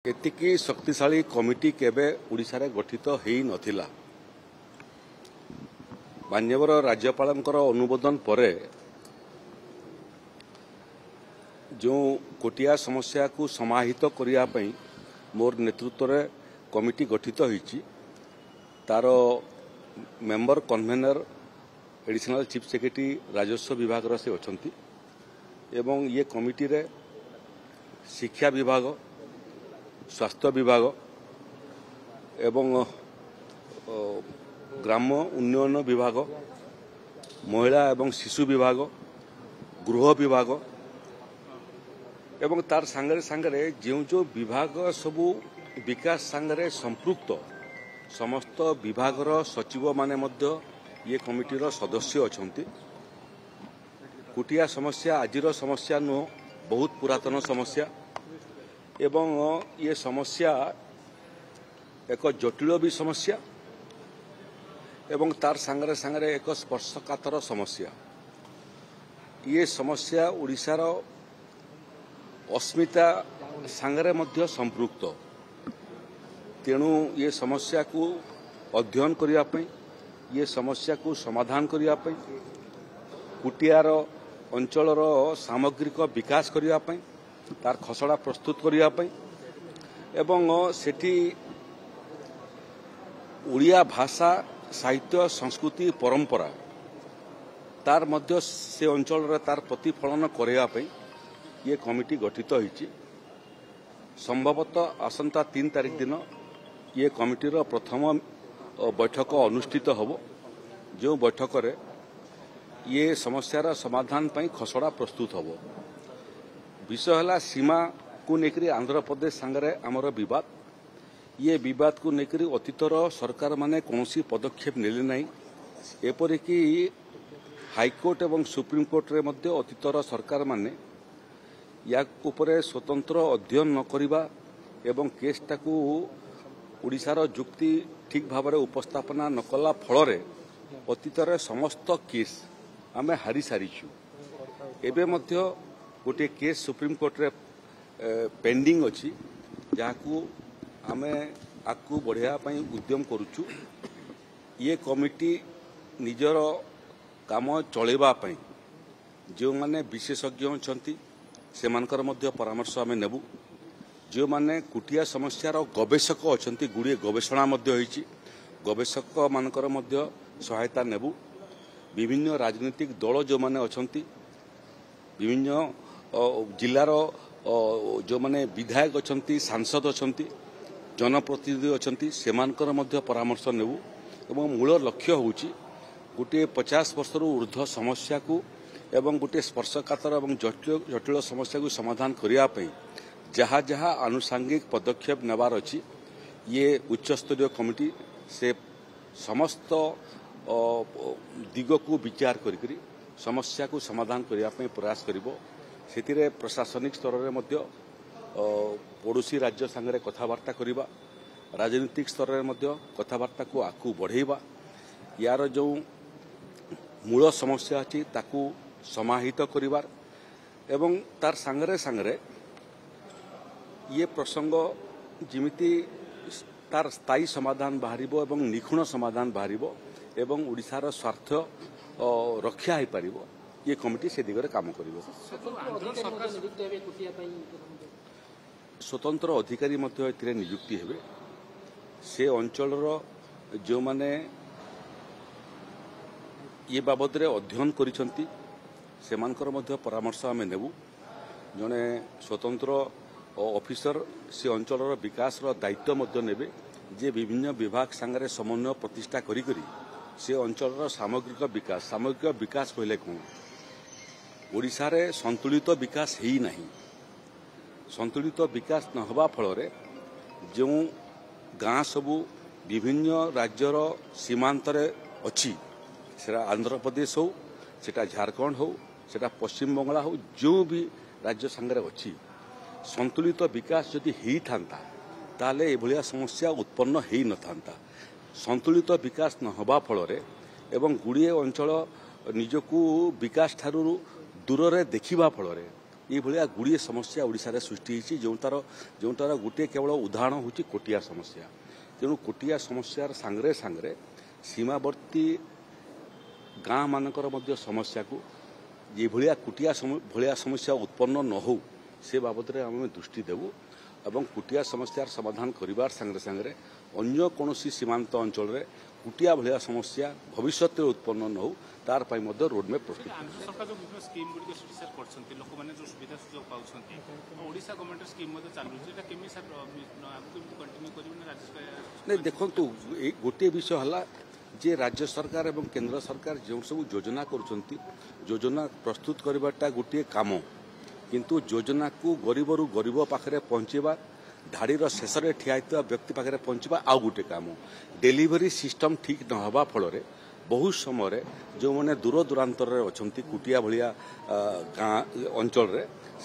एतिकी शक्तिशाली कमिटी केबे ओडिशा रे गठित हेई नथिला। मान्यवर राज्यपालंकर अनुमोदन परे जो कोटिया समस्या को समाहित करिया पई मोर नेतृत्व रे कमिटी गठित होईची। तार member convener additional chief secretary राजस्व विभाग रो से अछंती एवं ये कमिटी रे शिक्षा विभाग, स्वास्थ्य विभाग एवं ग्राम उन्नयन विभाग, महिला एवं शिशु विभाग, गृह विभाग एवं तार सांगरे सांगरे जो विभाग सबू विकास सांगरे संपृक्त समस्त विभागर सचिव माने मध्य ये कमिटीर सदस्य अछंती। कुटिया समस्या आजिर समस्या नुह, बहुत पुरातन समस्या एवं ये समस्या एक जटिल भी समस्या एवं तार सांगरे सांगरे एक स्पर्शकातर समस्या। ये समस्या ओडिशार अस्मिता सांगरे मध्य संपृक्त। तेणु ये समस्या को अध्ययन करिया पई, ये समस्या को समाधान करिया पई, कुटियार अंचलर सामग्रिक विकास करिया पई, तार खसड़ा प्रस्तुत करिया पई एवं सेठी ओडिया भाषा, साहित्य, संस्कृति, परंपरा तार मध्य से अंचल रे तार प्रतिफलन करिया पई ये कमिटी गठित होईची। संभवतः आसंता 3 तारिख दिन ये कमिटीर प्रथम बैठक अनुष्ठित हबो। जो बैठक रे ये समस्यार समाधान पई खसड़ा प्रस्तुत हबो। विषय है सीमा को लेकर आंध्र प्रदेश सांगरे आमर विवाद। ये विवाद को लेकर अतीतर सरकार माने कौनसी पदक्षेप नेले नहीं। एपरिक हाईकोर्ट एवं सुप्रीम कोर्ट रे मध्य अतीतर सरकार माने या उपरे स्वतंत्र अध्ययन न करिबा एवं केसटा को ओडिशार जुक्ति ठीक भाव में उपस्थापना न कला फल अतीतर समस्त केस आमे हारी सारिछु। एबे मध्य गोटे केस सुप्रीम कोर्ट रे पेंडिंग अछि, जाकू आमे आकू बढ़िया पई उद्यम करूछु। ये कमिटी निजर काम चलेबा पई जो माने विशेषज्ञ अछंती सेमानकर मध्य परामर्श आमे नेबु। जो माने कुटिया समस्यार गवेषक अछंती, गुड़िए गवेषणा मध्य होईची, गवेषक मानकर मध्य सहायता नेबु। विभिन्न राजनीतिक दल जो माने अछंती, विभिन्न जिलार जो माने विधायक अछंती, सांसद अछंती, जनप्रतिनिधि अछंती, सेमानकर मध्य परामर्श नेबु एवं मूल लक्ष्य होउची गोटे 50 वर्षर ऊर्ध्व समस्या को एवं गोटे स्पर्शकातर एवं जटिल समस्या को समाधान करिया पई जहाँ जहाँ आनुषंगिक पदक्षेप नेबार अछि ये उच्चस्तरीय कमिटी से समस्त दिग को विचार करी समस्या को समाधान करिया पई प्रयास करिवो। सेतिरे प्रशासनिक स्तर रे मध्य पड़ोसी राज्य संगे कथबार्ता करिबा, राजनीतिक स्तर रे मध्य कथबार्ता को आकू बढ़ेबा, यार जो मूल समस्या अछि ताकू समाहित करिबार एवं तार संगे संगे ये प्रसंग जिमिति तार स्थायी समाधान बाहरिबो एवं निखुण समाधान बाहरिबो एवं ओडिशार स्वार्थ रक्षा हो पारिबो। ये कमिटी से दिगरे काम करिबो। स्वतंत्र अधिकारी मध्य एथिरे नियुक्ति हेबे। से अंचलर जो माने ये बाबद रे अध्ययन करिसंती सेमानकर मध्य परामर्श आमे नेबु। जने स्वतंत्र ऑफिसर से अंचलर विकास रो दायित्व मध्य नेबे, जे विभिन्न विभाग संगे समन्वय प्रतिष्ठा करी से अंचलर सामग्रिक विकास कहले कौन ओडिशा रे संतुलित विकास हेई नहीं। संतुलित विकास न हवा फल जो गाँ सबू विभिन्न राज्यर सीमांत अच्छी, सेटा आंध्र प्रदेश हो, सेटा झारखंड हो, सेटा पश्चिम बंगला हो, जो भी राज्य संगे अच्छी संतुलित विकास जदि हेई थांता ताले एभलिया समस्या उत्पन्न हेई न थांता। संतुलित विकास न हवा फल एवं गुड़िए अंचल निजकू विकास ठारू दूर रे देखिबा फल ये गुड़िए समस्या ओडिशा रे सृष्टि होती जोटार गोटे केवल उदाहरण होची कोटिया समस्या। तेणु कोटिया समस्यार सांगरे सांगरे सीमावर्ती गाँ मानकर मध्य समस्या को ये कुटिया भलिया समस्या उत्पन्न न हो से बाबद में आम दृष्टि देवु एवं कुटिया समस्यार समाधान करिवार सांगरे सांगरे अन्य कौनसी सीमांत अंचल रे कुटिया भलिया समस्या भविष्य में उत्पन्न न हो तार पाई मध्य रोडमैप प्रस्तुत। आंध्र सरकार जो विभिन्न स्कीम गुडी सर करछन्ती लोक माने जो सुविधा सुयोग पाउछन्ती ओडिशा गवर्नमेंट स्कीम मते चालू जेटा केमी सर आगु कंटिन्यू करिबने राज्य सरकार नहीं देखंतु ए गोटे विषय हला जे राज्य सरकार एवं केंद्र सरकार जो सब योजना करुछन्ती योजना प्रस्तुत करबाटा गोटे काम किंतु योजना को गरीबरू गरीब पाखरे पहुंचेबा धाड़ीर शेष में ठिया व्यक्ति पाखे पहुंचवा आउ गोटे काम डेलीवरी सिस्टम ठीक न हवा फल बहुत समय जो मैंने दूर दूरांतर अच्छा कुटिया भाया गाँ अंचल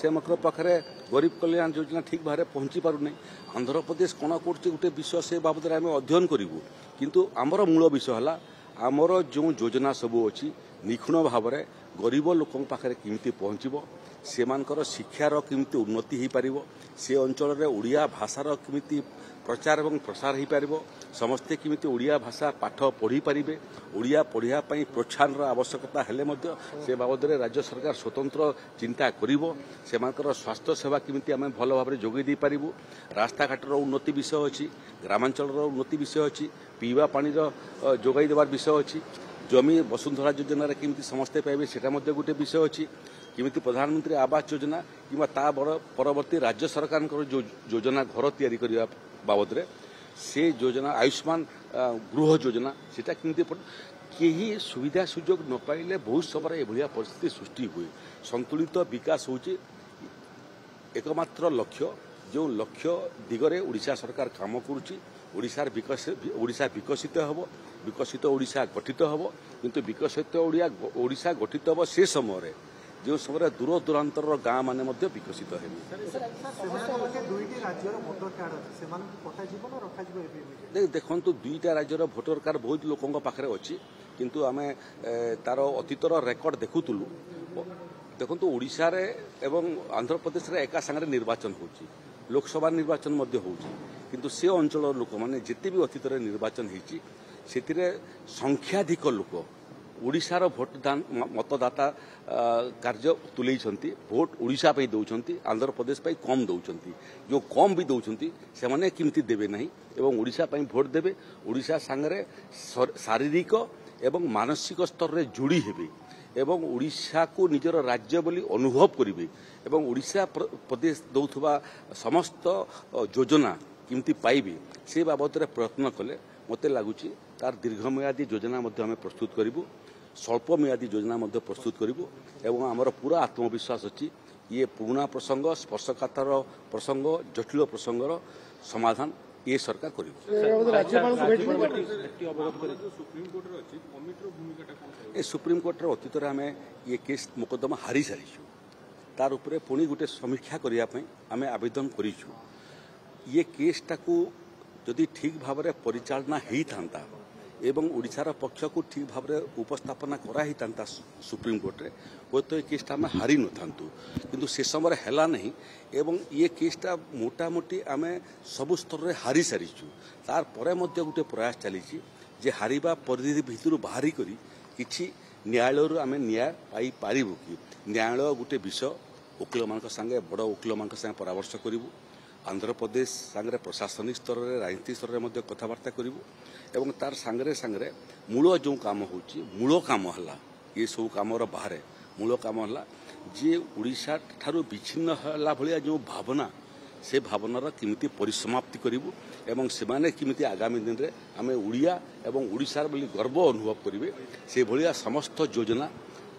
से पाखे गरीब कल्याण योजना ठीक भाव पहुंची पारना। आंध्र प्रदेश कौन कर गोटे विषय से बाबद आम अध्ययन करूँ किंतु आमर मूल विषय है आमर जो योजना सबू अच्छी निखुण भाव में गरीब लोक पाखे केमती पहुँचब सेमानकर शिक्षार केमती उन्नति हो पार से अंचल में ओडिया भाषार केमती प्रचार एवं प्रसार हो पार समस्ते केमती ओडिया भाषा पाठ पढ़ी पारे ओडिया पढ़िया प्रोत्साहन आवश्यकता हेले मध्य से बाबद में राज्य सरकार स्वतंत्र चिंता करिवो सेमानकर स्वास्थ्य सेवा केमती आम भल भाव में जोगई दे पारिबु रास्ता घाटर उन्नति विषय अच्छी ग्रामांचल उन्नति विषय अच्छी पीवा पानीर जोगाई देवार विषय अच्छी जमी वसुंधरा योजना केमती समस्ते पाइबे सेटा मध्य गोटे विषय अच्छी किमिति प्रधानमंत्री आवास योजना कि परवर्ती राज्य सरकार जो योजना घर तैयारी करने बाबद रे से योजना आयुष्मान गृह योजना सेटा किमिति कहीं सुविधा सुजोग न पाइले बहुत समय एभलिया परिस्थिति सृष्टि हुए। संतुलित विकास होची एकमात्र लक्ष्य जो लक्ष्य दिगरे ओडिशा सरकार काम करुच्ची ओडिशा विकसित हब विकसित ओडिशा गठित हब किंतु विकसित ओडिशा गठित हब से समय जो समय दूर दूरांतर गाँ माने मध्य विकसित देखु दुईटा राज्यर भोटर कार्ड बहुत लोकों पाखे अच्छी किंतु आम तार अतीतर रेकर्ड देखुलु देखु ओडिशा रे एवं आंध्र प्रदेश रे एका संगे निर्वाचन होची लोकसभा निर्वाचन मध्य होची किंतु से अंचल लोक माने जिते भी अतीत निर्वाचन होती से संख्याधिक लोक ओडिशार भोटदान मतदाता कार्य तुले भोट ओडिशा पे दौरान आंध्र प्रदेश पे कम दौरान जो कम भी दौरान से माने किमती देवे नहीं एवं ओडिशा पे भोट देवे ओडिशा सांगरे शारीरिक एवं मानसिक स्तर रे जोड़ी हेबे एवं ओडिशा को निजर राज्य बोली अनुभव करेंगे एवं ओडिशा प्रदेश दौथुबा समस्त योजना किमती पाइबे से बाबद रे प्रयत्न कले मते लागुची तार दीर्घमेयादी योजना मध्य आम प्रस्तुत करूँ स्वल्प मेयादी योजना मध्य प्रस्तुत करूँ एवं आमर पूरा आत्मविश्वास अच्छी ये पुराना प्रसंग स्पर्शकातर प्रसंग जटिल प्रसंगर समाधान ये सरकार सुप्रीम कोर्टर अतीत आम ये केस मुकदमा हारी सारी तार उपरे पुणी गोटे समीक्षा करने आम आवेदन करूँ ये केसटा को जदि ठीक भाव में परिचालना होता एवं ओडिशार पक्ष को ठीक भाव में उपस्थापना कराई था सुप्रीम कोर्ट रे वो तो ये केसटा आम हारी न था किंतु से समय है नहीं एवं ये केसटा मोटामोटी आम सबु स्तर में हारी सारीचु तार परे मध्य गोटे प्रयास चली जे हारिबा परिधि भितर बाहरी करी किछि न्यायालय आम न्याय पाई पारिबु कि न्यायालय गोटे विषय वकिल मान संगे बड़ वकिल मान संगे परामर्श करूँ आंध्र प्रदेश सांगरे प्रशासनिक स्तर में राजनीतिक स्तर में कथबार्ता करूँ एवं तार सांगरे सांगरे मूल जो काम होची मूल काम है ये सब काम बाहर मूल काम है जे ओडिशा ठारू विच्छिन्न है भाया जो भावना से भावनार किमिति परिसमाप्ति करूँ एवं से किमिति आगामी दिन में आम ओडिया एवं ओडिशार बोली गर्व अनुभव करेंगे से भाया समस्त योजना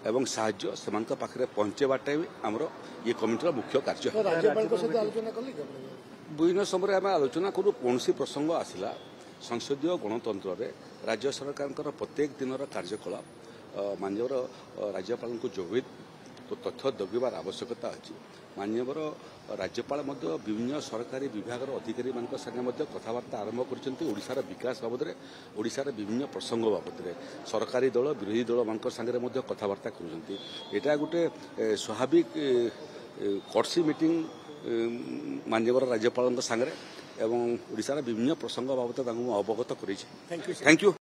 एवं साहाय्य से पाखे पहुंचेबाटा आमर ये कमिटीर मुख्य कार्य विभिन्न समय आम आलोचना करूँ कौन प्रसंग आसला संसदीय गणतंत्र में राज्य सरकार प्रत्येक दिन कार्यकलाप माननीय राज्यपाल को जोगे तो तथ्य जगेबार आवश्यकता अच्छी माननीय राज्यपाल विभिन्न सरकारी विभाग अधिकारी संगे कथबार्ता आरंभ कर विकास बाबद में ओडिशार विभिन्न प्रसंग बाबद में सरकारी दल विरोधी दल मान संगे कथबार्ता कर गोटे स्वाभाविक କର୍ସି ମିଟିଂ ମାନ୍ୟବର ରାଜ୍ୟପାଳଙ୍କ ସାଙ୍ଗରେ ଏବଂ ଓଡ଼ିଶାର ବିଭିନ୍ନ ପ୍ରସଙ୍ଗ ବାବଦ ତାଙ୍କୁ ମୁଁ ଅବଗତ କରିଛି। Thank you.